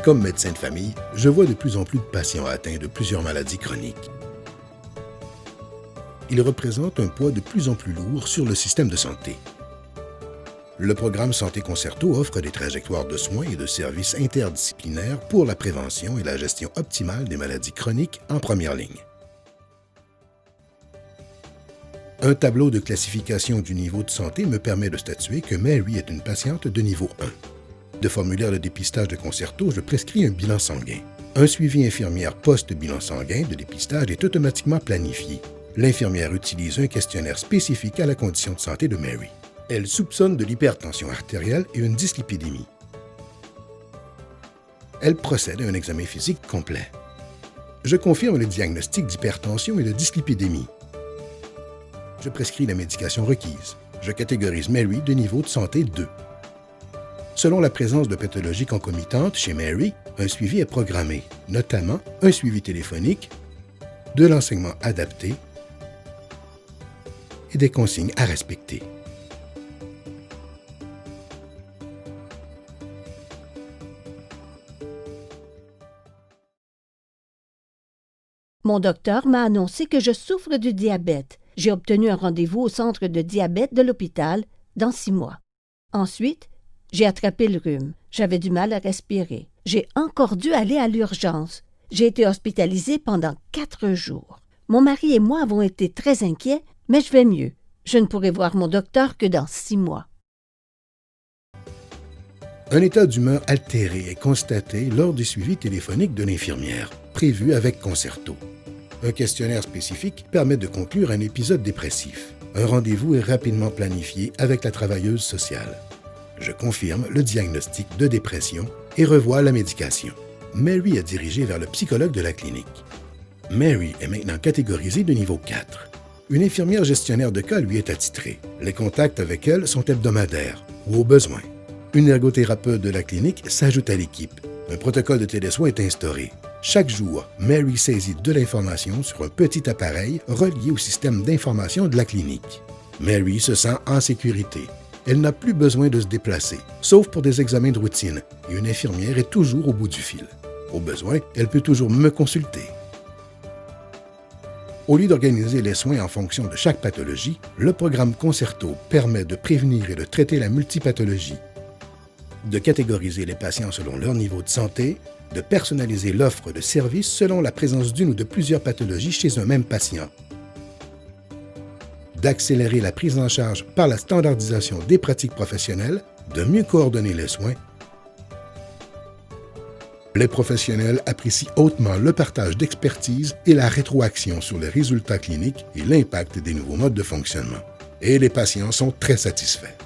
Comme médecin de famille, je vois de plus en plus de patients atteints de plusieurs maladies chroniques. Ils représentent un poids de plus en plus lourd sur le système de santé. Le programme Santé Concerto offre des trajectoires de soins et de services interdisciplinaires pour la prévention et la gestion optimale des maladies chroniques en première ligne. Un tableau de classification du niveau de santé me permet de statuer que Mary est une patiente de niveau 1. De formulaire de dépistage de Concerto, je prescris un bilan sanguin. Un suivi infirmière post-bilan sanguin de dépistage est automatiquement planifié. L'infirmière utilise un questionnaire spécifique à la condition de santé de Mary. Elle soupçonne de l'hypertension artérielle et une dyslipidémie. Elle procède à un examen physique complet. Je confirme le diagnostic d'hypertension et de dyslipidémie. Je prescris la médication requise. Je catégorise Mary de niveau de santé 2. Selon la présence de pathologies concomitantes chez Mary, un suivi est programmé, notamment un suivi téléphonique, de l'enseignement adapté et des consignes à respecter. Mon docteur m'a annoncé que je souffre du diabète. J'ai obtenu un rendez-vous au centre de diabète de l'hôpital dans 6 mois. Ensuite, j'ai attrapé le rhume. J'avais du mal à respirer. J'ai encore dû aller à l'urgence. J'ai été hospitalisée pendant 4 jours. Mon mari et moi avons été très inquiets, mais je vais mieux. Je ne pourrai voir mon docteur que dans 6 mois. Un état d'humeur altéré est constaté lors du suivi téléphonique de l'infirmière, prévu avec Concerto. Un questionnaire spécifique permet de conclure un épisode dépressif. Un rendez-vous est rapidement planifié avec la travailleuse sociale. Je confirme le diagnostic de dépression et revois la médication. Mary est dirigée vers le psychologue de la clinique. Mary est maintenant catégorisée de niveau 4. Une infirmière gestionnaire de cas lui est attitrée. Les contacts avec elle sont hebdomadaires ou au besoin. Une ergothérapeute de la clinique s'ajoute à l'équipe. Un protocole de télésoin est instauré. Chaque jour, Mary saisit de l'information sur un petit appareil relié au système d'information de la clinique. Mary se sent en sécurité. Elle n'a plus besoin de se déplacer, sauf pour des examens de routine, et une infirmière est toujours au bout du fil. Au besoin, elle peut toujours me consulter. Au lieu d'organiser les soins en fonction de chaque pathologie, le programme Concerto permet de prévenir et de traiter la multipathologie, de catégoriser les patients selon leur niveau de santé, de personnaliser l'offre de services selon la présence d'une ou de plusieurs pathologies chez un même patient, d'accélérer la prise en charge par la standardisation des pratiques professionnelles, de mieux coordonner les soins. Les professionnels apprécient hautement le partage d'expertise et la rétroaction sur les résultats cliniques et l'impact des nouveaux modes de fonctionnement. Et les patients sont très satisfaits.